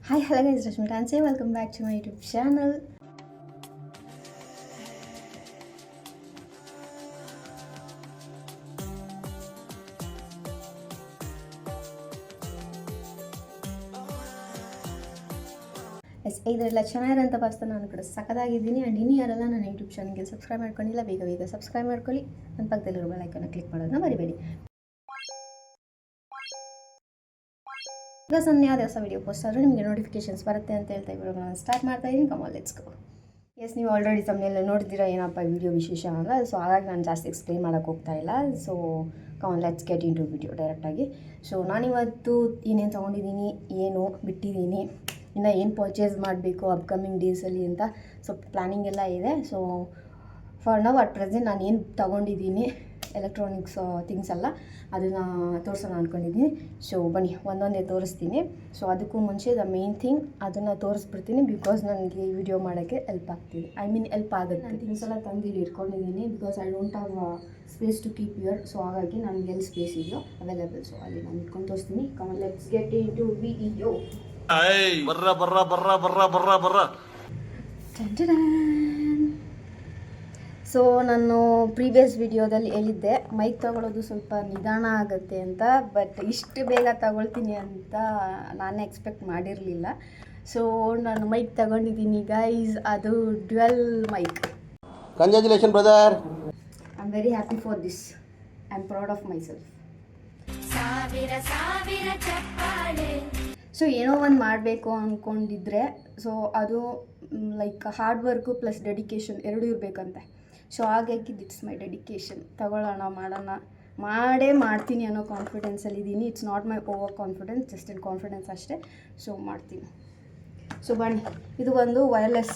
Hi, hello guys, Rashmi Tanse. Welcome back to my YouTube channel. ಇದರೆಲ್ಲ ಚೆನ್ನಾಗಿರೋ ಅಂತ ಭಾವಿಸ್ತಾ ನಾನು ಕೂಡ ಸಖತ್ತಾಗಿದ್ದೀನಿ. ಆ್ಯಂಡ್ ಇನ್ನೂ ಯಾರೆಲ್ಲ ನನ್ನ ಯೂಟ್ಯೂಬ್ ಚಾನಲ್ಗೆ ಸಬ್ಸ್ಕ್ರೈಬ್ ಮಾಡ್ಕೊಂಡಿಲ್ಲ, ಬೇಗ ಸಬ್ಸ್ಕ್ರೈಬ್ ಮಾಡ್ಕೊಳ್ಳಿ. ನನ್ನ ಪಕ್ಕದಲ್ಲಿರೋ ಬೆಲ್ ಐಕಾನ್ನ ಕ್ಲಿಕ್ ಮಾಡೋದನ್ನ ಮರಿಬೇಡಿ. ಈಗ ಯಾವುದೇ ಹೊಸ ವೀಡಿಯೋ ಪೋಸ್ಟ್ ಆದರೂ ನಿಮಗೆ ನೋಟಿಫಿಕೇಶನ್ಸ್ ಬರುತ್ತೆ ಅಂತ ಹೇಳ್ತಾ ಇವಾಗ ನಾನು ಸ್ಟಾರ್ಟ್ ಮಾಡ್ತಾ ಇದ್ದೀನಿ. Come on let's go. ಎಸ್, ನೀವು ಆಲ್ರೆಡಿ ತಮ್ಮನೆಲ್ಲ ನೋಡಿದ್ದೀರಾ ಏನಪ್ಪ ವೀಡಿಯೋ ವಿಶೇಷ ಅಲ್ಲ. ಸೊ ಹಾಗಾಗಿ ನಾನು ಜಾಸ್ತಿ ಎಕ್ಸ್ಪ್ಲೇನ್ ಮಾಡೋಕ್ಕೆ ಹೋಗ್ತಾ ಇಲ್ಲ. So come on let's get into video ಡೈರೆಕ್ಟಾಗಿ. ಸೊ ನಾನಿವತ್ತು ಏನೇನು ತೊಗೊಂಡಿದ್ದೀನಿ, ಏನು ಬಿಟ್ಟಿದ್ದೀನಿ, ಇನ್ನು ಏನು ಪರ್ಚೇಸ್ ಮಾಡಬೇಕು ಅಪ್ಕಮಿಂಗ್ ಡೇಸಲ್ಲಿ ಅಂತ ಸ್ವಲ್ಪ ಪ್ಲ್ಯಾನಿಂಗ್ ಎಲ್ಲ ಇದೆ. So for now at present ನಾನು ಏನು ತೊಗೊಂಡಿದ್ದೀನಿ ಎಲೆಕ್ಟ್ರಾನಿಕ್ಸ್ ಥಿಂಗ್ಸ್ ಎಲ್ಲ ಅದನ್ನು ತೋರಿಸೋಣ ಅಂದ್ಕೊಂಡಿದ್ದೀನಿ. ಸೊ ಬನ್ನಿ ಒಂದೊಂದೇ ತೋರಿಸ್ತೀನಿ. ಸೊ ಅದಕ್ಕೂ ಮುಂಚೆ ದ ಮೇನ್ ಥಿಂಗ್ ಅದನ್ನು ತೋರಿಸ್ಬಿಡ್ತೀನಿ, ಬಿಕಾಸ್ ನನಗೆ ಈ ವಿಡಿಯೋ ಮಾಡೋಕ್ಕೆ ಹೆಲ್ಪ್ ಆಗ್ತಿದೆ. ಹೆಲ್ಪ್ ಆಗುತ್ತೆ. ನಾನು ಥಿಂಗ್ಸ್ ಎಲ್ಲ ತಂದಿಲ್ಲಿ ಇಟ್ಕೊಂಡಿದ್ದೀನಿ, because I don't have space to keep your. So ಹಾಗಾಗಿ ನನಗೆ ಎಲ್ಲಿ ಸ್ಪೇಸ್ ಇದೆಯೋ ಅವೈಲೇಬಲ್. ಸೊ ಅಲ್ಲಿ ನಾನು ಇಟ್ಕೊಂಡು ತೋರಿಸ್ತೀನಿ. Come on let's get into video. So ನಾನು ಪ್ರೀವಿಯಸ್ ವಿಡಿಯೋದಲ್ಲಿ ಹೇಳಿದ್ದೆ ಮೈಕ್ ತಗೊಳ್ಳೋದು ಸ್ವಲ್ಪ ನಿಧಾನ ಆಗುತ್ತೆ ಅಂತ, ಬಟ್ ಇಷ್ಟು ಬೇಗ ತಗೊಳ್ತೀನಿ ಅಂತ ನಾನೇ ಎಕ್ಸ್ಪೆಕ್ಟ್ ಮಾಡಿರಲಿಲ್ಲ. ಸೊ ನಾನು ಮೈಕ್ ತಗೊಂಡಿದ್ದೀನಿ ಗೈಸ್, ಅದು dual mic. Congratulation brother. I am very happy for this. I am proud of myself. So ಏನೋ ಒಂದು ಮಾಡಬೇಕು ಅಂದ್ಕೊಂಡಿದ್ರೆ ಸೊ ಅದು like hard work plus dedication ಎರಡೂ ಇರಬೇಕಂತೆ. ಸೊ ಹಾಗಾಗಿ ಇಟ್ಸ್ ಮೈ ಡೆಡಿಕೇಶನ್. ತಗೊಳ್ಳೋಣ, ಮಾಡೋಣ, ಮಾಡ್ತೀನಿ ಅನ್ನೋ ಕಾನ್ಫಿಡೆನ್ಸಲ್ಲಿದ್ದೀನಿ. It's not my overconfidence, just in confidence ಅಷ್ಟೇ. ಸೊ ಮಾಡ್ತೀನಿ. ಸೊ ಬನ್ನಿ, ಇದು ಒಂದು ವೈರ್ಲೆಸ್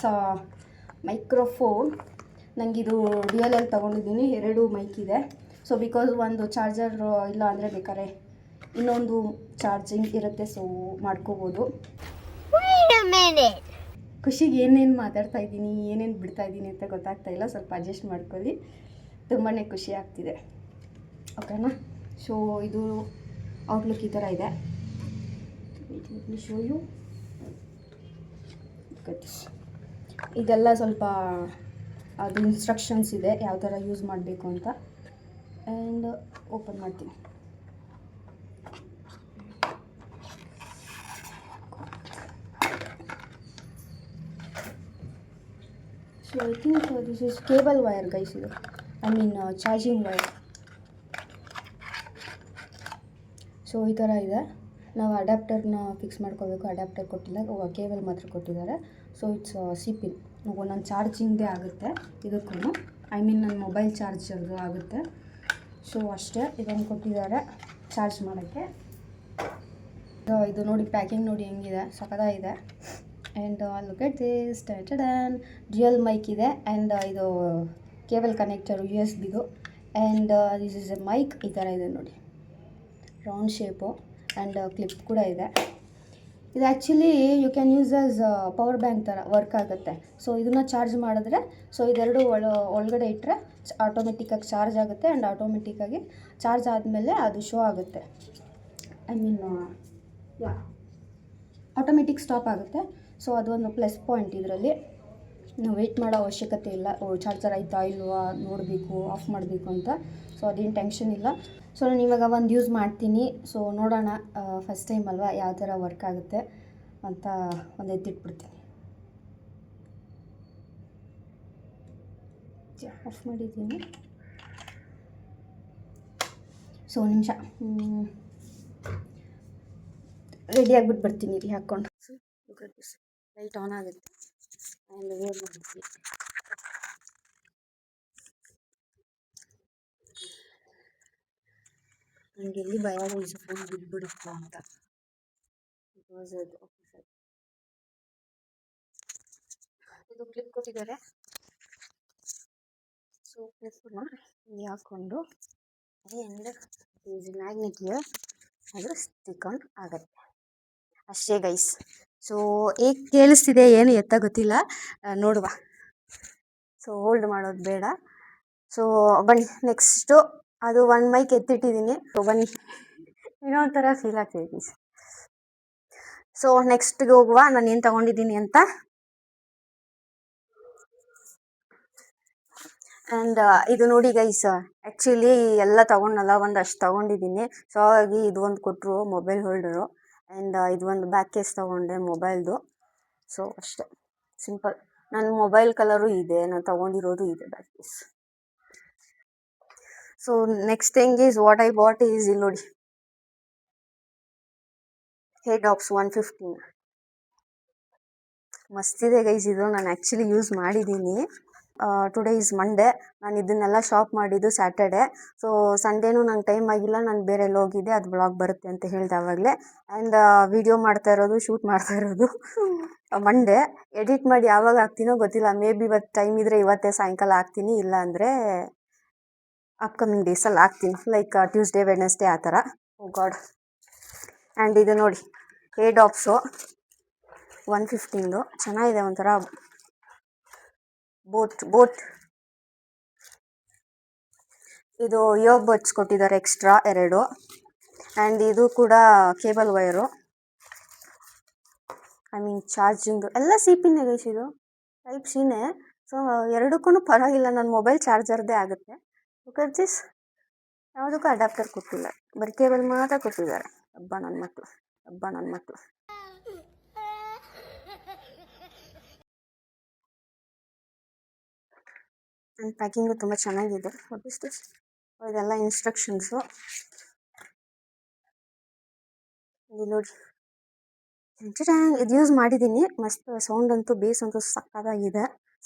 ಮೈಕ್ರೋಫೋನ್. ನನಗಿದು ಡ್ಯುಯಲಲ್ಲಿ ತೊಗೊಂಡಿದ್ದೀನಿ. 2 ಮೈಕ್ ಇದೆ. ಸೊ ಬಿಕಾಸ್ ಒಂದು ಚಾರ್ಜರ್ ಇಲ್ಲ ಅಂದರೆ ಬೇಕಾದ್ರೆ ಇನ್ನೊಂದು ಚಾರ್ಜಿಂಗ್ ಇರುತ್ತೆ, ಸೊ ಮಾಡ್ಕೋಬೋದು. ಖುಷಿಗೆ ಏನೇನು ಮಾತಾಡ್ತಾ ಇದ್ದೀನಿ, ಏನೇನು ಬಿಡ್ತಾ ಇದ್ದೀನಿ ಅಂತ ಗೊತ್ತಾಗ್ತಾ ಇಲ್ಲ. ಸ್ವಲ್ಪ ಅಡ್ಜಸ್ಟ್ ಮಾಡ್ಕೊಳ್ಳಿ. ತುಂಬಾ ಖುಷಿ ಆಗ್ತಿದೆ. ಓಕೆನಾ? ಸೊ ಇದು ಔಟ್ಲುಕ್ ಈ ಥರ ಇದೆ. Show you. ಇದೆಲ್ಲ ಸ್ವಲ್ಪ ಅದು ಇನ್ಸ್ಟ್ರಕ್ಷನ್ಸ್ ಇದೆ ಯಾವ ಥರ ಯೂಸ್ ಮಾಡಬೇಕು ಅಂತ. ಆ್ಯಂಡ್ ಓಪನ್ ಮಾಡ್ತೀನಿ. So I think this is cable wire guys. ಇದು I mean charging wire. So ಈ ಥರ ಇದೆ. ನಾವು ಅಡ್ಯಾಪ್ಟರ್ನ ಫಿಕ್ಸ್ ಮಾಡ್ಕೋಬೇಕು. ಅಡ್ಯಾಪ್ಟರ್ ಕೊಟ್ಟಿಲ್ಲ, ಕೇಬಲ್ ಮಾತ್ರ ಕೊಟ್ಟಿದ್ದಾರೆ. ಸೊ ಇಟ್ಸ್ ಸಿಪಿನ್. ನನ್ನ ಚಾರ್ಜಿಂಗ್ದೇ ಆಗುತ್ತೆ ಇದಕ್ಕೂ. ಐ ಮೀನ್ ನನ್ನ ಮೊಬೈಲ್ ಚಾರ್ಜರ್ದು ಆಗುತ್ತೆ. ಸೊ ಅಷ್ಟೇ. ಇದನ್ನು ಕೊಟ್ಟಿದ್ದಾರೆ ಚಾರ್ಜ್ ಮಾಡೋಕ್ಕೆ. ಇದು ನೋಡಿ, ಪ್ಯಾಕಿಂಗ್ ನೋಡಿ ಹೆಂಗಿದೆ, ಸಖತ್ತಾಗಿದೆ. And look at this. Dual mic ಇದೆ. ಆ್ಯಂಡ್ ಇದು cable connector USB. And this is a mic. ಈ ಥರ ಇದೆ ನೋಡಿ, ರೌಂಡ್ ಶೇಪು. ಆ್ಯಂಡ್ ಕ್ಲಿಪ್ ಕೂಡ ಇದೆ. ಇದು actually you can use as power bank ಥರ ವರ್ಕ್ ಆಗುತ್ತೆ. ಸೊ ಇದನ್ನು ಚಾರ್ಜ್ ಮಾಡಿದ್ರೆ, ಸೊ ಇದೆರಡು ಒಳಗಡೆ ಇಟ್ಟರೆ ಆಟೋಮೆಟಿಕ್ಕಾಗಿ ಚಾರ್ಜ್ ಆಗುತ್ತೆ. ಆ್ಯಂಡ್ ಆಟೋಮೆಟಿಕ್ಕಾಗಿ ಚಾರ್ಜ್ ಆದಮೇಲೆ ಅದು ಶೋ ಆಗುತ್ತೆ. ಐ ಮೀನ್ ಆಟೋಮೆಟಿಕ್ ಸ್ಟಾಪ್ ಆಗುತ್ತೆ. ಸೊ ಅದೊಂದು ಪ್ಲಸ್ ಪಾಯಿಂಟ್ ಇದರಲ್ಲಿ. ನಾವು ವೆಯ್ಟ್ ಮಾಡೋ ಅವಶ್ಯಕತೆ ಇಲ್ಲ, ಚಾರ್ಜರ್ ಆಯಿತಾ ಇಲ್ವಾ ನೋಡಬೇಕು, ಆಫ್ ಮಾಡಬೇಕು ಅಂತ. ಸೊ ಅದೇನು ಟೆನ್ಷನ್ ಇಲ್ಲ. ಸೊ ನಾನು ಇವಾಗ ಒಂದು ಯೂಸ್ ಮಾಡ್ತೀನಿ. ಸೊ ನೋಡೋಣ, ಫಸ್ಟ್ ಟೈಮ್ ಅಲ್ವಾ, ಯಾವ ಥರ ವರ್ಕ್ ಆಗುತ್ತೆ ಅಂತ ಒಂದು ಎತ್ತಿಟ್ಬಿಡ್ತೀನಿ. ಆಫ್ ಮಾಡಿದ್ದೀನಿ. ಸೊ ನಿಮಿಷ ರೆಡಿ ಆಗಿಬಿಟ್ಟು ಬರ್ತೀನಿ ರೀ ಹಾಕ್ಕೊಂಡು. ಲೈಟ್ ಆನ್ ಆಗುತ್ತೆ. ಆ್ಯಂಡ್ ವೇರ್ ಮಾಡ್ತೀನಿ. ನನಗೆ ಎಲ್ಲಿ ಭಯ ಉಳಿಸಿ ಫೋನ್ ಬಿದ್ದುಬಿಡುತ್ತೆ ಅಂತ. ಬಿಕಾಸ್ ಇದು ಕ್ಲಿಪ್ ಕೊಟ್ಟಿದ್ದಾರೆ. ಸೊ ಕ್ಲಿಪ್ಪನ್ನ ಇಲ್ಲಿ ಹಾಕ್ಕೊಂಡು ಈಸ್ ಮ್ಯಾಗ್ನೆಟ್ ಇಯರ್ ಅದು ಸ್ಟಿಕ್ ಆನ್ ಆಗುತ್ತೆ ಅಷ್ಟೇ ಗೈಸ್. ಸೊ ಹೇಗೆ ಕೇಳಿಸ್ತಿದೆ ಏನು ಎತ್ತ ಗೊತ್ತಿಲ್ಲ, ನೋಡುವ. ಸೊ ಹೋಲ್ಡ್ ಮಾಡೋದು ಬೇಡ. ಸೊ ಬನ್ನಿ ನೆಕ್ಸ್ಟು ಅದು ಒಂದು ಮೈಕ್ ಎತ್ತಿಟ್ಟಿದ್ದೀನಿ. ಸೊ ಬನ್ನಿ, ಇನ್ನೊಂಥರ ಫೀಲ್ ಆಗ್ತಿದೆ ಗೈಸ್. ಸೊ ನೆಕ್ಸ್ಟ್ಗೆ ಹೋಗುವ ನಾನು ಏನು ತಗೊಂಡಿದ್ದೀನಿ ಅಂತ. ಆ್ಯಂಡ್ ಇದು ನೋಡಿ ಗೈಸ್, ಆ್ಯಕ್ಚುಲಿ ಎಲ್ಲ ತೊಗೊಂಡಲ್ಲ, ಒಂದಷ್ಟು ತೊಗೊಂಡಿದ್ದೀನಿ. ಸೊ ಹಾಗಾಗಿ ಇದು ಒಂದು ಕೊಟ್ಟರು ಮೊಬೈಲ್ ಹೋಲ್ಡರು, ಆ್ಯಂಡ್ ಇದು ಒಂದು ಬ್ಯಾಕ್ ಕೇಸ್ ತೊಗೊಂಡೆ ಮೊಬೈಲ್ದು. ಸೊ ಅಷ್ಟೇ, ಸಿಂಪಲ್. ನನ್ನ ಮೊಬೈಲ್ ಕಲರು ಇದೆ, ನಾನು ತೊಗೊಂಡಿರೋದು ಇದೆ back case. So next thing is what I bought is ಇಲ್ಲಿ ನೋಡಿ, ಹೇಡಾಪ್ಸ್ 115. ಮಸ್ತಿದೆ ಗೈಸ್ ಇದು. ನಾನು ಆ್ಯಕ್ಚುಲಿ ಯೂಸ್ ಮಾಡಿದ್ದೀನಿ. Today is Monday. ನಾನು ಇದನ್ನೆಲ್ಲ ಶಾಪ್ ಮಾಡಿದ್ದು ಸ್ಯಾಟರ್ಡೆ. ಸೊ ಸಂಡೇನೂ ನಂಗೆ ಟೈಮ್ ಆಗಿಲ್ಲ, ನಾನು ಬೇರೆ ಎಲ್ಲ ಹೋಗಿದ್ದೆ, ಅದು ಬ್ಲಾಗ್ ಬರುತ್ತೆ ಅಂತ ಹೇಳಿದೆ ಆವಾಗಲೇ. ಆ್ಯಂಡ್ ವಿಡಿಯೋ ಮಾಡ್ತಾ ಇರೋದು, ಶೂಟ್ ಮಾಡ್ತಾ ಇರೋದು ಮಂಡೇ. ಎಡಿಟ್ ಮಾಡಿ ಯಾವಾಗ ಹಾಕ್ತೀನೋ ಗೊತ್ತಿಲ್ಲ. ಮೇ ಬಿ ಇವತ್ತು ಟೈಮ್ ಇದ್ದರೆ ಇವತ್ತೇ ಸಾಯಂಕಾಲ ಹಾಕ್ತೀನಿ, ಇಲ್ಲ ಅಂದರೆ ಅಪ್ಕಮಿಂಗ್ ಡೇಸಲ್ಲಿ ಹಾಕ್ತೀನಿ, ಲೈಕ್ ಟ್ಯೂಸ್ಡೇ ವೆಡ್ನೆಸ್ಡೇ ಆ ಥರ. ಓ ಗಾಡ್. ಆ್ಯಂಡ್ ಇದು ನೋಡಿ, ಹೇಡಾಪ್ಸು 115 ಚೆನ್ನಾಗಿದೆ, ಒಂಥರ ಬೋಟ್. ಇದು ಇಯರ್ಬಡ್ಸ್ ಕೊಟ್ಟಿದ್ದಾರೆ ಎಕ್ಸ್ಟ್ರಾ 2. ಆ್ಯಂಡ್ ಇದು ಕೂಡ cable wire, I mean charging ಎಲ್ಲ ಸಿಪಿನೇ ಗೈಸ್, ಇದು ಟೈಪ್ ಸಿನೇ. ಸೊ ಎರಡಕ್ಕೂ ಪರವಾಗಿಲ್ಲ, ನನ್ನ ಮೊಬೈಲ್ ಚಾರ್ಜರ್ದೇ ಆಗುತ್ತೆ. ಬಿಕಾಸ್ ದಿಸ್ ಯಾವುದಕ್ಕೂ ಅಡಾಪ್ಟರ್ ಕೊಟ್ಟಿಲ್ಲ, ಬರೀ ಕೇಬಲ್ ಮಾತ್ರ ಕೊಟ್ಟಿದ್ದಾರೆ. ಹಬ್ಬ ನನ್ನ ಮಕ್ಕಳು. ಆ್ಯಂಡ್ ಪ್ಯಾಕಿಂಗು ತುಂಬ ಚೆನ್ನಾಗಿದೆ. ಇದೆಲ್ಲ ಇನ್ಸ್ಟ್ರಕ್ಷನ್ಸು. ಇದು ನೋಡಿ, ಇದು ಯೂಸ್ ಮಾಡಿದ್ದೀನಿ, ಮಸ್ತ್ ಸೌಂಡ್ ಅಂತೂ, ಬೇಸ್ ಅಂತೂ ಸಕ್ಕತ್ತಾಗಿದೆ,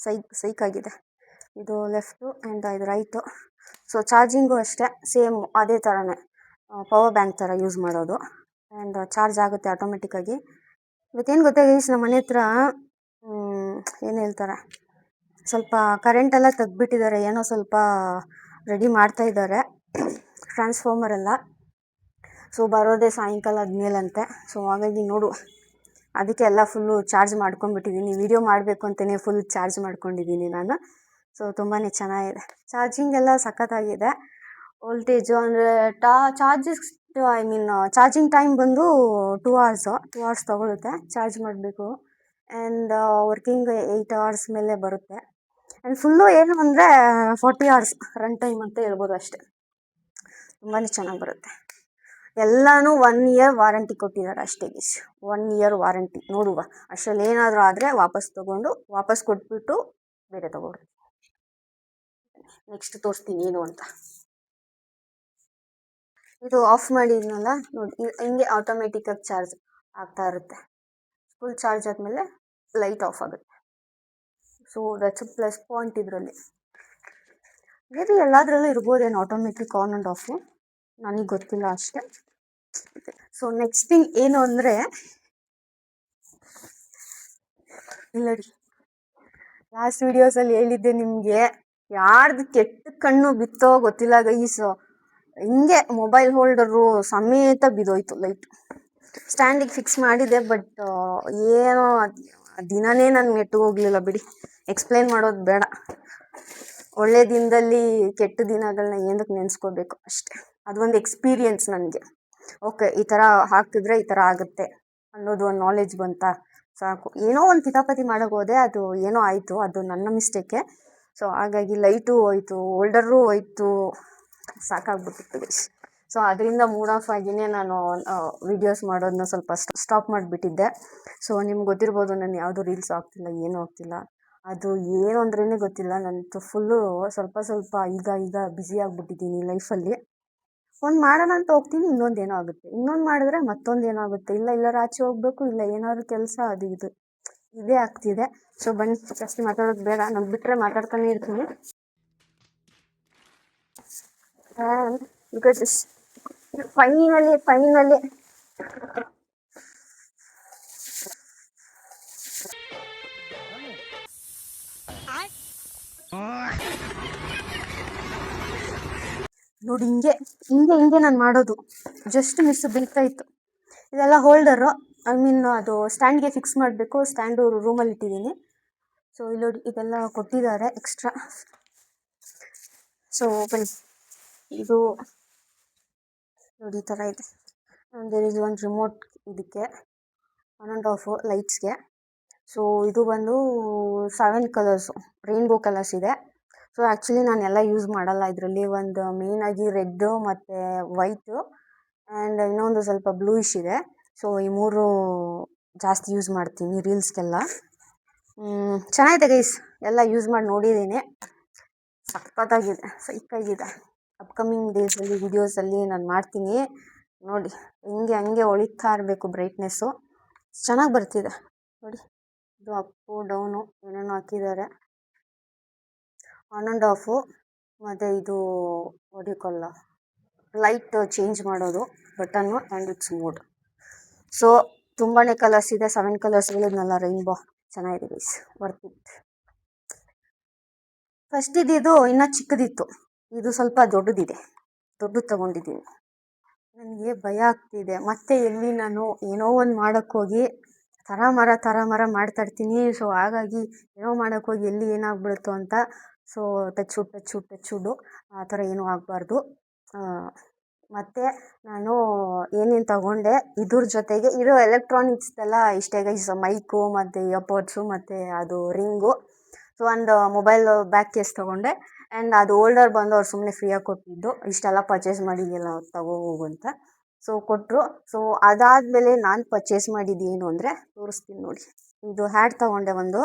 ಸೈಕಾಗಿದೆ. ಇದು ಲೆಫ್ಟು ಆ್ಯಂಡ್ ಇದು ರೈಟು. ಸೊ ಚಾರ್ಜಿಂಗು ಅಷ್ಟೇ ಸೇಮ್ ಅದೇ ಥರನೇ, ಪವರ್ ಬ್ಯಾಂಕ್ ಥರ ಯೂಸ್ ಮಾಡೋದು. ಆ್ಯಂಡ್ ಚಾರ್ಜ್ ಆಗುತ್ತೆ ಆಟೋಮೆಟಿಕ್ಕಾಗಿ. ಇವತ್ತೇನು ಗೊತ್ತಾ ಗೈಸ್, ನಮ್ಮ ಮನೆ ಹತ್ರ ಏನು ಹೇಳ್ತಾರೆ, ಸ್ವಲ್ಪ ಕರೆಂಟೆಲ್ಲ ತೆಗ್ದುಬಿಟ್ಟಿದ್ದಾರೆ, ಏನೋ ಸ್ವಲ್ಪ ರೆಡಿ ಮಾಡ್ತಾ ಇದ್ದಾರೆ ಟ್ರಾನ್ಸ್ಫಾರ್ಮರ್ ಎಲ್ಲ. ಸೊ ಬರೋದೇ ಸಾಯಂಕಾಲ ಆದಮೇಲಂತೆ. ಸೊ ಹಾಗಾಗಿ ನೋಡು, ಅದಕ್ಕೆ ಎಲ್ಲ ಫುಲ್ಲು ಚಾರ್ಜ್ ಮಾಡ್ಕೊಂಡ್ಬಿಟ್ಟಿದ್ದೀನಿ. ವಿಡಿಯೋ ಮಾಡಬೇಕು ಅಂತಲೇ ಫುಲ್ ಚಾರ್ಜ್ ಮಾಡ್ಕೊಂಡಿದ್ದೀನಿ ನಾನು. ಸೊ ತುಂಬಾ ಚೆನ್ನಾಗಿದೆ, ಚಾರ್ಜಿಂಗ್ ಎಲ್ಲ ಸಖತ್ತಾಗಿದೆ. ವೋಲ್ಟೇಜು ಅಂದರೆ ಚಾರ್ಜಿಂಗ್ ಟೈಮ್ ಬಂದು 2 hours ತೊಗೊಳುತ್ತೆ ಚಾರ್ಜ್ ಮಾಡಬೇಕು. ಆ್ಯಂಡ್ ವರ್ಕಿಂಗ್ 8 hours ಮೇಲೆ ಬರುತ್ತೆ. ಆ್ಯಂಡ್ ಫುಲ್ಲು ಏನು ಅಂದರೆ 40 hours ರನ್ ಟೈಮ್ ಅಂತ ಹೇಳ್ಬೋದು ಅಷ್ಟೇ. ತುಂಬಾ ಚೆನ್ನಾಗಿ ಬರುತ್ತೆ. ಎಲ್ಲನೂ 1 year ವಾರಂಟಿ ಕೊಟ್ಟಿದ್ದಾರೆ ಅಷ್ಟೇ ಗೀಸ್, 1 year ವಾರಂಟಿ. ನೋಡುವ ಅಷ್ಟರಲ್ಲಿ ಏನಾದರೂ ಆದರೆ ವಾಪಸ್ ಕೊಟ್ಬಿಟ್ಟು ಬೇರೆ ತಗೊಳ್ಳಿ. ನೆಕ್ಸ್ಟ್ ತೋರಿಸ್ತೀನಿ ಏನು ಅಂತ. ಇದು ಆಫ್ ಮಾಡಿದ್ನಲ್ಲ ನೋಡಿ, ಹಿಂಗೆ ಆಟೋಮೆಟಿಕ್ಕಾಗಿ ಚಾರ್ಜ್ ಆಗ್ತಾ ಇರುತ್ತೆ. ಫುಲ್ ಚಾರ್ಜ್ ಆದಮೇಲೆ ಲೈಟ್ ಆಫ್ ಆಗುತ್ತೆ. ಸೊ ದಟ್ಸ್ ಪ್ಲಸ್ ಪಾಯಿಂಟ್ ಇದರಲ್ಲಿ. ಮೇ ಬಿ ಎಲ್ಲದರಲ್ಲೂ ಇರ್ಬೋದೇನು ಆಟೋಮೆಟಿಕ್ ಆನ್ ಆ್ಯಂಡ್ ಆಫು, ನನಗೆ ಗೊತ್ತಿಲ್ಲ ಅಷ್ಟೇ. ಸೊ ನೆಕ್ಸ್ಟ್ ಥಿಂಗ್ ಏನು ಅಂದರೆ, ನೋಡಿ ಲಾಸ್ಟ್ ವೀಡಿಯೋಸಲ್ಲಿ ಹೇಳಿದ್ದೆ ನಿಮಗೆ, ಯಾರ್ದು ಕೆಟ್ಟ ಕಣ್ಣು ಬಿತ್ತೋ ಗೊತ್ತಿಲ್ಲ ಗೈಸು, ಹಿಂಗೆ ಮೊಬೈಲ್ ಹೋಲ್ಡರು ಸಮೇತ ಬಿದ್ದೋಯ್ತು ಲೈಟ್. ಸ್ಟ್ಯಾಂಡಿಗೆ ಫಿಕ್ಸ್ ಮಾಡಿದೆ, ಬಟ್ ಏನೋ ದಿನನೇ ನಾನು ನೆಟ್ಟು ಹೋಗಲಿಲ್ಲ ಬಿಡಿ, ಎಕ್ಸ್ಪ್ಲೈನ್ ಮಾಡೋದು ಬೇಡ. ಒಳ್ಳೆ ದಿನದಲ್ಲಿ ಕೆಟ್ಟ ದಿನಗಳನ್ನ ಏನಕ್ಕೆ ನೆನೆಸ್ಕೋಬೇಕು ಅಷ್ಟೇ. ಅದೊಂದು ಎಕ್ಸ್ಪೀರಿಯನ್ಸ್ ನನಗೆ. ಓಕೆ, ಈ ಥರ ಹಾಕಿದ್ರೆ ಈ ಥರ ಆಗುತ್ತೆ ಅನ್ನೋದು ಒಂದು ನಾಲೆಜ್ ಬಂತಾ ಸಾಕು. ಏನೋ ಒಂದು ಕಿತಾಪತಿ ಮಾಡೋಕೆ ಹೋದೆ, ಅದು ಏನೋ ಆಯಿತು, ಅದು ನನ್ನ ಮಿಸ್ಟೇಕೆ. ಸೊ ಹಾಗಾಗಿ ಲೈಟು ಹೋಯ್ತು, ಹೋಲ್ಡರು ಹೋಯ್ತು, ಸಾಕಾಗ್ಬಿಟ್ಟಿತ್ತು ಗೈಸ್. ಸೊ ಅದರಿಂದ ಮೂಡ್ ಆಫ್ ಆಗಿಯೇ ನಾನು ವೀಡಿಯೋಸ್ ಮಾಡೋದನ್ನ ಸ್ವಲ್ಪ ಸ್ಟಾಪ್ ಮಾಡಿಬಿಟ್ಟಿದ್ದೆ. ಸೊ ನಿಮ್ಗೆ ಗೊತ್ತಿರ್ಬೋದು, ನಾನು ಯಾವುದೂ ರೀಲ್ಸ್ ಆಗ್ತಿಲ್ಲ, ಏನೂ ಆಗ್ತಿಲ್ಲ. ಅದು ಏನು ಅಂದ್ರೇ ಗೊತ್ತಿಲ್ಲ, ನಂದು ಫುಲ್ಲು ಸ್ವಲ್ಪ ಈಗ ಬ್ಯುಸಿ ಆಗಿಬಿಟ್ಟಿದ್ದೀನಿ ಲೈಫಲ್ಲಿ. ಒಂದು ಮಾಡೋಣ ಅಂತ ಹೋಗ್ತೀನಿ, ಇನ್ನೊಂದು ಏನೋ ಆಗುತ್ತೆ, ಇನ್ನೊಂದು ಮಾಡಿದ್ರೆ ಮತ್ತೊಂದು ಏನೋ ಆಗುತ್ತೆ, ಇಲ್ಲ ಆಚೆ ಹೋಗ್ಬೇಕು, ಇಲ್ಲ ಏನಾದ್ರು ಕೆಲಸ, ಅದು ಇದು ಇದೇ ಆಗ್ತಿದೆ. ಸೊ ಬನ್ನಿ, ಜಾಸ್ತಿ ಮಾತಾಡೋದು ಬೇಡ, ನಾನು ಬಿಟ್ಟರೆ ಮಾತಾಡ್ತಾನೆ ಇರ್ತೀನಿ. ಬಿಕಾಸ್ ಫೈನಲಿ ನೋಡಿ, ಹಿಂಗೆ ನಾನು ಮಾಡೋದು, ಜಸ್ಟ್ ಮಿಸ್ ಬೀಳ್ತಾ ಇತ್ತು. ಇದೆಲ್ಲ ಹೋಲ್ಡರು, ಐ ಮೀನ್ ಅದು ಸ್ಟ್ಯಾಂಡ್ಗೆ ಫಿಕ್ಸ್ ಮಾಡಬೇಕು. ಸ್ಟ್ಯಾಂಡು ರೂಮಲ್ಲಿ ಇಟ್ಟಿದ್ದೀನಿ. ಸೊ ಇಲ್ಲಿ ನೋಡಿ, ಇದೆಲ್ಲ ಕೊಟ್ಟಿದ್ದಾರೆ ಎಕ್ಸ್ಟ್ರಾ. ಸೊ ಬನ್ನಿ, ಇದು ನೋಡಿ ಈ ಥರ ಇದೆ. ದೇರ್ ಇಸ್ ಒಂದು ರಿಮೋಟ್ ಇದಕ್ಕೆ. 1.5 ಲೈಟ್ಸ್ಗೆ. ಸೊ ಇದು ಬಂದು 7 ಕಲರ್ಸು, ರೈನ್ಬೋ ಕಲರ್ಸ್ ಇದೆ. ಸೊ ಆ್ಯಕ್ಚುಲಿ ನಾನೆಲ್ಲ ಯೂಸ್ ಮಾಡಲ್ಲ ಇದರಲ್ಲಿ. ಒಂದು ಮೇಯ್ನಾಗಿ ರೆಡ್ಡು ಮತ್ತು ವೈಟು ಆ್ಯಂಡ್ ಇನ್ನೊಂದು ಸ್ವಲ್ಪ ಬ್ಲೂಯಿಶ್ ಇದೆ. ಸೊ ಈ 3 ಜಾಸ್ತಿ ಯೂಸ್ ಮಾಡ್ತೀನಿ ರೀಲ್ಸ್ಗೆಲ್ಲ. ಚೆನ್ನಾಗಿದೆ ಗೈಸ್, ಎಲ್ಲ ಯೂಸ್ ಮಾಡಿ ನೋಡಿದ್ದೀನಿ. ಸಖತ್ತಾಗಿದೆ, ಸೈಕಾಗಿದೆ. ಅಪ್ಕಮಿಂಗ್ ಡೇಸಲ್ಲಿ ವಿಡಿಯೋಸಲ್ಲಿ ನಾನು ಮಾಡ್ತೀನಿ ನೋಡಿ. ಹಂಗೆ ಹೊಳಿತಾ ಇರಬೇಕು ಬ್ರೈಟ್ನೆಸ್ಸು. ಚೆನ್ನಾಗಿ ಬರ್ತಿದೆ ನೋಡಿ. ಇದು ಅಪ್ಪು ಡೌನು ಏನೇನೋ ಹಾಕಿದ್ದಾರೆ. 1.5 ಮತ್ತು ಇದು ಹೊಡಿಕೊಳ್ಳ ಲೈಟ್ ಚೇಂಜ್ ಮಾಡೋದು button and it's mode. So ತುಂಬಾ ಕಲರ್ಸ್ ಇದೆ, 7 ಕಲರ್ಸ್ ಹೇಳಿದ್ನಲ್ಲ ರೈನ್ಬೋ. ಚೆನ್ನಾಗಿದೆ ಗೈಸ್, ವರ್ತ್ ಇಟ್. ಫಸ್ಟ್ ಇದು ಇನ್ನೂ ಚಿಕ್ಕದಿತ್ತು, ಇದು ಸ್ವಲ್ಪ ದೊಡ್ಡದಿದೆ. ದೊಡ್ಡದು ತೊಗೊಂಡಿದ್ದೀನಿ. ನನಗೆ ಭಯ ಆಗ್ತಿದೆ ಮತ್ತೆ ಎಲ್ಲಿ ನಾನು ಏನೋ ಒಂದು ಮಾಡೋಕ್ಕೋಗಿ ಥರ ಮರ ಮಾಡ್ತಾಯಿರ್ತೀನಿ. ಸೊ ಹಾಗಾಗಿ ಏನೋ ಮಾಡೋಕ್ಕೋಗಿ ಎಲ್ಲಿ ಏನಾಗ್ಬಿಡುತ್ತೋ ಅಂತ. ಸೊ ಟಚ್ಚುಡು ಆ ಥರ ಏನೂ ಆಗಬಾರ್ದು. ಮತ್ತು ನಾನು ಏನೇನು ತಗೊಂಡೆ ಇದ್ರ ಜೊತೆಗೆ ಇರೋ ಎಲೆಕ್ಟ್ರಾನಿಕ್ಸ್ದೆಲ್ಲ ಇಷ್ಟೇ ಗೈಸ್. ಮೈಕು ಮತ್ತು ಇಯರ್ಪಾಡ್ಸು ಮತ್ತು ಅದು ರಿಂಗು. ಸೊ ಒಂದು ಮೊಬೈಲ್ ಬ್ಯಾಕ್ ಕೇಸ್ ತೊಗೊಂಡೆ ಆ್ಯಂಡ್ ಅದು ಓಲ್ಡರ್ ಬಂದು ಅವ್ರು ಸುಮ್ಮನೆ ಫ್ರೀಯಾಗಿ ಕೊಟ್ಟಿದ್ದು. ಇಷ್ಟೆಲ್ಲ ಪರ್ಚೇಸ್ ಮಾಡಿದ್ಯಲ್ಲ ಹೋಗು ಅಂತ. ಸೊ ಕೊಟ್ಟರು. ಸೊ ಅದಾದಮೇಲೆ ನಾನು ಪರ್ಚೇಸ್ ಮಾಡಿದ್ದು ಏನು ಅಂದರೆ ತೋರಿಸ್ತೀನಿ ನೋಡಿ. ಇದು ಹ್ಯಾಟ್ ತೊಗೊಂಡೆ ಒಂದು,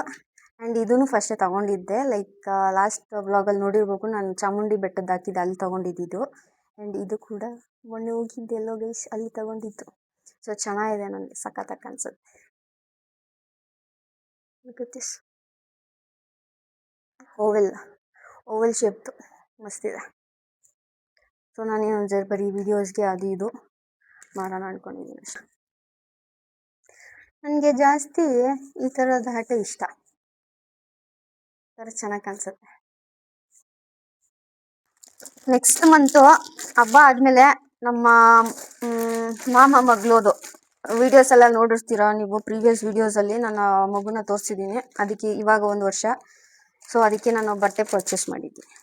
ಆ್ಯಂಡ್ ಇದೂ ಫಸ್ಟೇ ತೊಗೊಂಡಿದ್ದೆ. ಲೈಕ್ ಲಾಸ್ಟ್ ವ್ಲಾಗಲ್ಲಿ ನೋಡಿರ್ಬೇಕು, ನಾನು ಚಾಮುಂಡಿ ಬೆಟ್ಟದ್ದು ಹಾಕಿದ್ದೆ, ಅಲ್ಲಿ ತೊಗೊಂಡಿದ್ದು. ಆ್ಯಂಡ್ ಇದು ಕೂಡ ಮೊನ್ನೆ ಹೋಗಿದ್ದೆ ಎಲ್ಲೋ ಗೈಸ್, ಅಲ್ಲಿ ತೊಗೊಂಡಿದ್ದು. ಸೊ ಚೆನ್ನಾಗಿದೆ, ನನಗೆ ಸಖತ್ತಾಗಿ ಅನ್ಸುತ್ತೆ. ದಿಸ್ ಓವೆಲ್ ಶೇಪ್ದು ಮಸ್ತಿದೆ. ಸೊ ನಾನೇನು ಬರೀ ವೀಡಿಯೋಸ್ಗೆ ಅದು ಇದು ಮಾಡೋಣ ಅಂದ್ಕೊಂಡಿದ್ದೀನಿ ಅಷ್ಟೆ. ನನಗೆ ಜಾಸ್ತಿ ಈ ಥರದ ಹ್ಯಾಟೇ ಇಷ್ಟ, ಥರ ಚೆನ್ನಾಗಿ ಕಾಣಿಸುತ್ತೆ. ನೆಕ್ಸ್ಟ್ ಮಂತು ಹಬ್ಬ ಆದಮೇಲೆ ನಮ್ಮ ಮಾಮ ಮಗಳೋದು ವೀಡಿಯೋಸ್ ಎಲ್ಲ ನೋಡಿರ್ತೀರ ನೀವು. ಪ್ರೀವಿಯಸ್ ವೀಡಿಯೋಸಲ್ಲಿ ನನ್ನ ಮಗುನ ತೋರಿಸಿದ್ದೀನಿ. ಅದಕ್ಕೆ ಇವಾಗ 1 ವರ್ಷ. ಸೊ ಅದಕ್ಕೆ ನಾನು ಬಟ್ಟೆ ಪರ್ಚೇಸ್ ಮಾಡಿದ್ದೀನಿ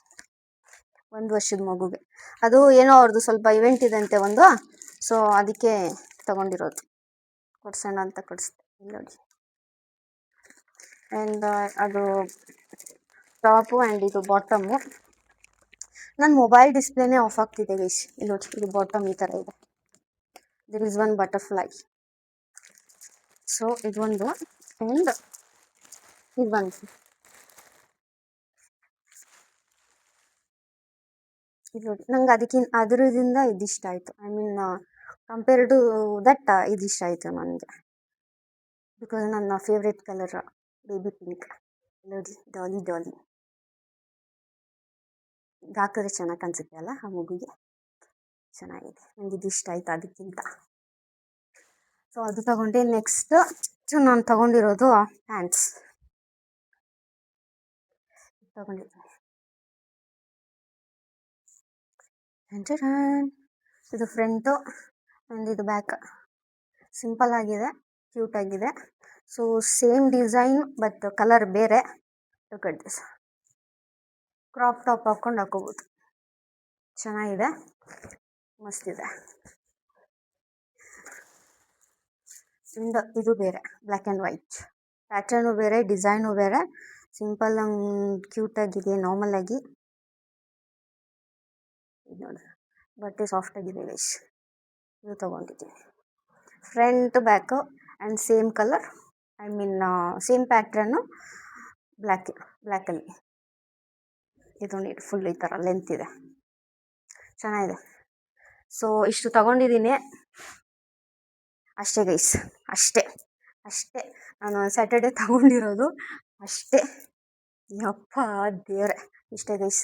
1 ವರ್ಷದ ಮಗುಗೆ. ಅದು ಏನೋ ಅವ್ರದ್ದು ಸ್ವಲ್ಪ ಇವೆಂಟ್ ಇದೆ ಒಂದು. ಸೊ ಅದಕ್ಕೆ ತಗೊಂಡಿರೋದು, ಕೊಡ್ಸೋಣ ಅಂತ ಕೊಡಿಸ್ದೆ. ಇಲ್ಲಿ ನೋಡಿ. ಆ್ಯಂಡ್ ಅದು ಟಾಪು ಆ್ಯಂಡ್ ಇದು ಬಾಟಮು. ನನ್ನ ಮೊಬೈಲ್ ಡಿಸ್ಪ್ಲೇನೇ ಆಫ್ ಆಗ್ತಿದೆ ಗೈಸ್. ಇಲ್ಲಿ ನೋಡಿ, ಇದು ಬಾಟಮ್ ಈ ಥರ ಇದೆ. There is one butterfly. So ಇದೊಂದು ಆ್ಯಂಡ್ ಇದೊಂದು. ಇದು ನೋಡಿ, ನಂಗೆ ಅದರಿಂದ ಇದಿಷ್ಟ ಆಯಿತು. I mean compared to that ಇದಿಷ್ಟ ಆಯಿತು ನನಗೆ. ಬಿಕಾಸ್ ನನ್ನ ಫೇವ್ರೆಟ್ ಕಲರ್ ಬೇಬಿ ಪಿಂಕ್. ನೋಡಿ, ಡಾಲಿ ಈಗ ಹಾಕಿದ್ರೆ ಚೆನ್ನಾಗಿ ಕಾಣಿಸುತ್ತೆ ಅಲ್ಲ ಆ ಮಗುಗೆ. ಚೆನ್ನಾಗಿದೆ, ನನಗೆ ಇದಿಷ್ಟ ಆಯಿತು ಅದಕ್ಕಿಂತ. ಸೊ ಅದು ತಗೊಂಡೆ. ನೆಕ್ಸ್ಟ್ ನಾನು ತಗೊಂಡಿರೋದು ಪ್ಯಾಂಟ್ಸ್ ತಗೊಂಡಿದ್ದೀನಿ. ಇದು ಫ್ರಂಟು ಆ್ಯಂಡ್ ಇದು ಬ್ಯಾಕ್. ಸಿಂಪಲ್ ಆಗಿದೆ, ಕ್ಯೂಟ್ ಆಗಿದೆ. So same design but colour ಬೇರೆ. ದಿಸ್ ಕ್ರಾಪ್ ಟಾಪ್ ಹಾಕ್ಕೊಂಡು ಹಾಕೋಬೋದು. ಚೆನ್ನಾಗಿದೆ, ಮಸ್ತಿದೆ. ಇದು ಬೇರೆ, ಬ್ಲ್ಯಾಕ್ ಆ್ಯಂಡ್ ವೈಟ್. ಪ್ಯಾಟರ್ನು ಬೇರೆ, ಡಿಸೈನು ಬೇರೆ. ಸಿಂಪಲ್ ಕ್ಯೂಟಾಗಿದೆ ನಾರ್ಮಲ್ ಆಗಿ. ಇದು ನೋಡಿ, ಬಟ್ಟೆ ಸಾಫ್ಟಾಗಿದೆ ಗೈಸ್. ಇದು ತೊಗೊಂಡಿದ್ದೀನಿ. Front back and same colour, I mean same ಪ್ಯಾಟ್ರನ್ನು, ಬ್ಲ್ಯಾಕಲ್ಲಿ. ಇದು ನೀಟ್ ಫುಲ್ ಈ ಥರ ಲೆಂತ್ ಇದೆ, ಚೆನ್ನಾಗಿದೆ. ಸೊ ಇಷ್ಟು ತಗೊಂಡಿದ್ದೀನಿ ಅಷ್ಟೇ ಗೈಸ್. ಅಷ್ಟೇ ನಾನು ಸ್ಯಾಟರ್ಡೇ ತಗೊಂಡಿರೋದು ಅಷ್ಟೇ. ಯಪ್ಪ ದೇವ್ರೆ, ಇಷ್ಟೇ ಗೈಸ್.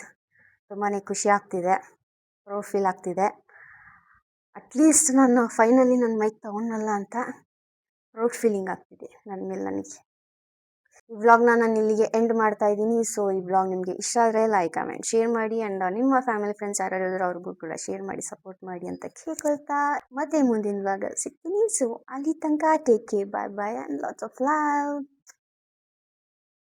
ತುಂಬಾ ಖುಷಿ ಆಗ್ತಿದೆ, ಪ್ರೌಡ್ ಫೀಲ್ ಆಗ್ತಿದೆ. ಅಟ್ಲೀಸ್ಟ್ ನಾನು ಫೈನಲಿ ನನ್ನ ಮೈಕ್ ತೊಗೊಂಡಲ್ಲ ಅಂತ ಪ್ರೌಡ್ ಫೀಲಿಂಗ್ ಆಗ್ತಿದೆ ನನ್ನ ಮೇಲೆ ನನಗೆ. ಈ ವ್ಲಾಗ್ನ ನಾನು ಇಲ್ಲಿಗೆ ಎಂಡ್ ಮಾಡ್ತಾ ಇದ್ದೀನಿ. ಸೊ ಈ ವ್ಲಾಗ್ ನಿಮಗೆ ಇಷ್ಟ ಆದರೆ ಲೈಕ್, ಕಮೆಂಟ್, ಶೇರ್ ಮಾಡಿ. ಆ್ಯಂಡ್ ನಿಮ್ಮ ಫ್ಯಾಮಿಲಿ ಫ್ರೆಂಡ್ಸ್ ಯಾರು ಇದ್ರು ಅವ್ರಿಗೂ ಕೂಡ ಶೇರ್ ಮಾಡಿ, ಸಪೋರ್ಟ್ ಮಾಡಿ ಅಂತ ಕೇಳ್ಕೊಳ್ತಾ ಮತ್ತೆ ಮುಂದಿನ ವ್ಲಾಗಲ್ಲಿ ಸಿಗ್ತೀನಿ. ಸೊ ಅಲ್ಲಿ ತನಕ take care, bye and lots of love.